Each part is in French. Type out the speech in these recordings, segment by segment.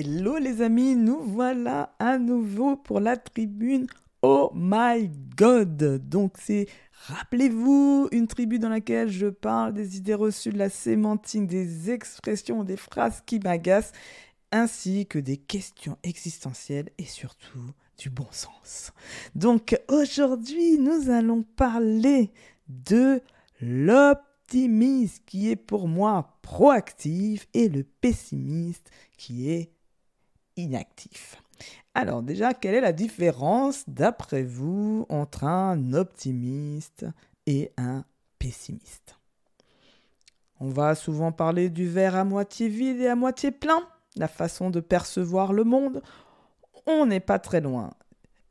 Hello les amis, nous voilà à nouveau pour la tribune Oh my God. Donc c'est, rappelez-vous, une tribu dans laquelle je parle des idées reçues, de la sémantique, des expressions, des phrases qui m'agacent, ainsi que des questions existentielles et surtout du bon sens. Donc aujourd'hui, nous allons parler de l'optimiste qui est pour moi proactif et le pessimiste qui est inactif. Alors déjà, quelle est la différence d'après vous entre un optimiste et un pessimiste? On va souvent parler du verre à moitié vide et à moitié plein, la façon de percevoir le monde. On n'est pas très loin.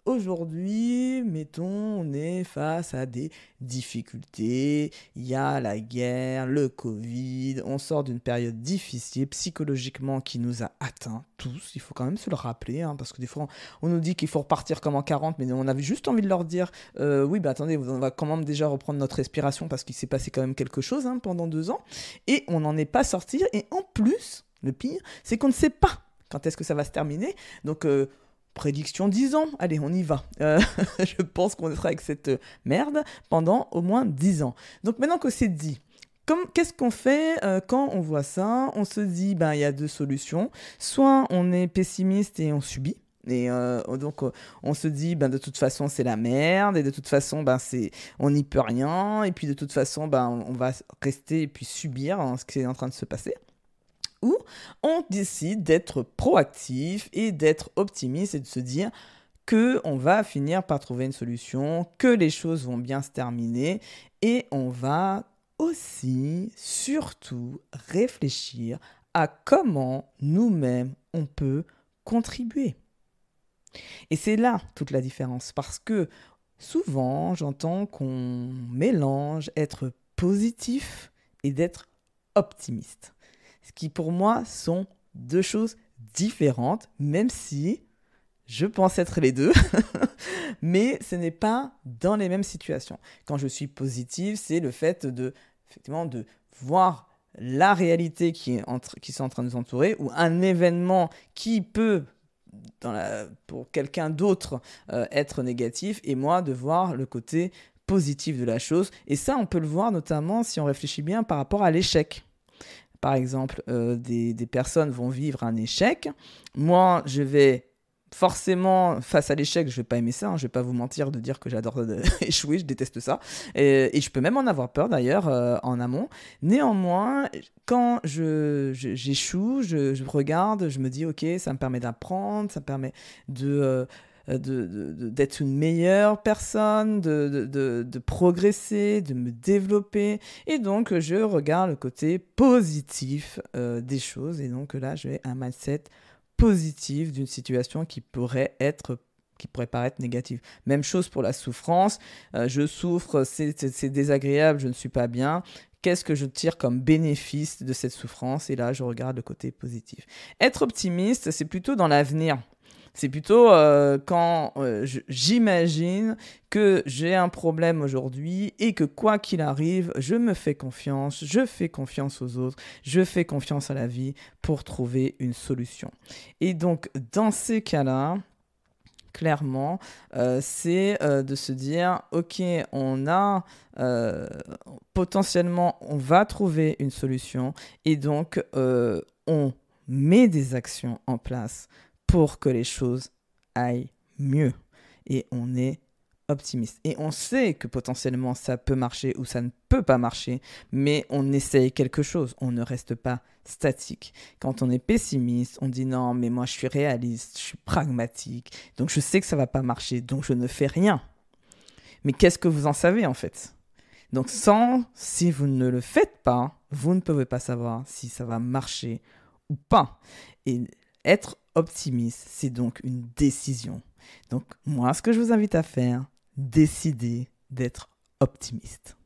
Aujourd'hui, mettons, on est face à des difficultés, il y a la guerre, le Covid, on sort d'une période difficile psychologiquement qui nous a atteints tous, il faut quand même se le rappeler, hein, parce que des fois on nous dit qu'il faut repartir comme en 40, mais on avait juste envie de leur dire, oui, bah attendez, on va quand même déjà reprendre notre respiration parce qu'il s'est passé quand même quelque chose pendant 2 ans, et on n'en est pas sorti, et en plus, le pire, c'est qu'on ne sait pas quand est-ce que ça va se terminer, donc... prédiction 10 ans, allez, on y va. Je pense qu'on sera avec cette merde pendant au moins 10 ans. Donc maintenant que c'est dit, qu'est-ce qu'on fait quand on voit ça? On se dit, il y a 2 solutions. Soit on est pessimiste et on subit. Et donc on se dit, de toute façon c'est la merde, et de toute façon on n'y peut rien, et puis de toute façon on va rester et puis subir ce qui est en train de se passer. Ou on décide d'être proactif et d'être optimiste et de se dire qu'on va finir par trouver une solution, que les choses vont bien se terminer, et on va aussi, surtout, réfléchir à comment nous-mêmes on peut contribuer. Et c'est là toute la différence, parce que souvent j'entends qu'on mélange être positif et d'être optimiste. Ce qui pour moi sont 2 choses différentes, même si je pense être les deux, mais ce n'est pas dans les mêmes situations. Quand je suis positive, c'est le fait effectivement, de voir la réalité qui est en train de nous entourer, ou un événement qui peut, pour quelqu'un d'autre, être négatif, et moi de voir le côté positif de la chose. Et ça, on peut le voir notamment si on réfléchit bien par rapport à l'échec. Par exemple, des personnes vont vivre un échec. Moi, je vais forcément, face à l'échec, je ne vais pas aimer ça. Je ne vais pas vous mentir de dire que j'adore échouer, je déteste ça. Et je peux même en avoir peur d'ailleurs en amont. Néanmoins, quand j'échoue, je regarde, je me dis, ok, ça me permet d'apprendre, ça me permet d'être une meilleure personne, de progresser, de me développer. Et donc, je regarde le côté positif des choses. Et donc là, j'ai un mindset positif d'une situation qui pourrait paraître négative. Même chose pour la souffrance. Je souffre, c'est désagréable, je ne suis pas bien. Qu'est-ce que je tire comme bénéfice de cette souffrance? Et là, je regarde le côté positif. Être optimiste, c'est plutôt dans l'avenir. C'est plutôt quand j'imagine que j'ai un problème aujourd'hui et que quoi qu'il arrive, je me fais confiance, je fais confiance aux autres, je fais confiance à la vie pour trouver une solution. Et donc, dans ces cas-là, clairement, c'est de se dire, ok, potentiellement, on va trouver une solution, et donc on met des actions en place pour que les choses aillent mieux. Et on est optimiste. Et on sait que potentiellement ça peut marcher ou ça ne peut pas marcher, mais on essaye quelque chose. On ne reste pas statique. Quand on est pessimiste, on dit non, mais moi je suis réaliste, je suis pragmatique, donc je sais que ça ne va pas marcher, donc je ne fais rien. Mais qu'est-ce que vous en savez en fait? Donc si vous ne le faites pas, vous ne pouvez pas savoir si ça va marcher ou pas. Et être optimiste, c'est donc une décision. Donc moi, ce que je vous invite à faire, décidez d'être optimiste.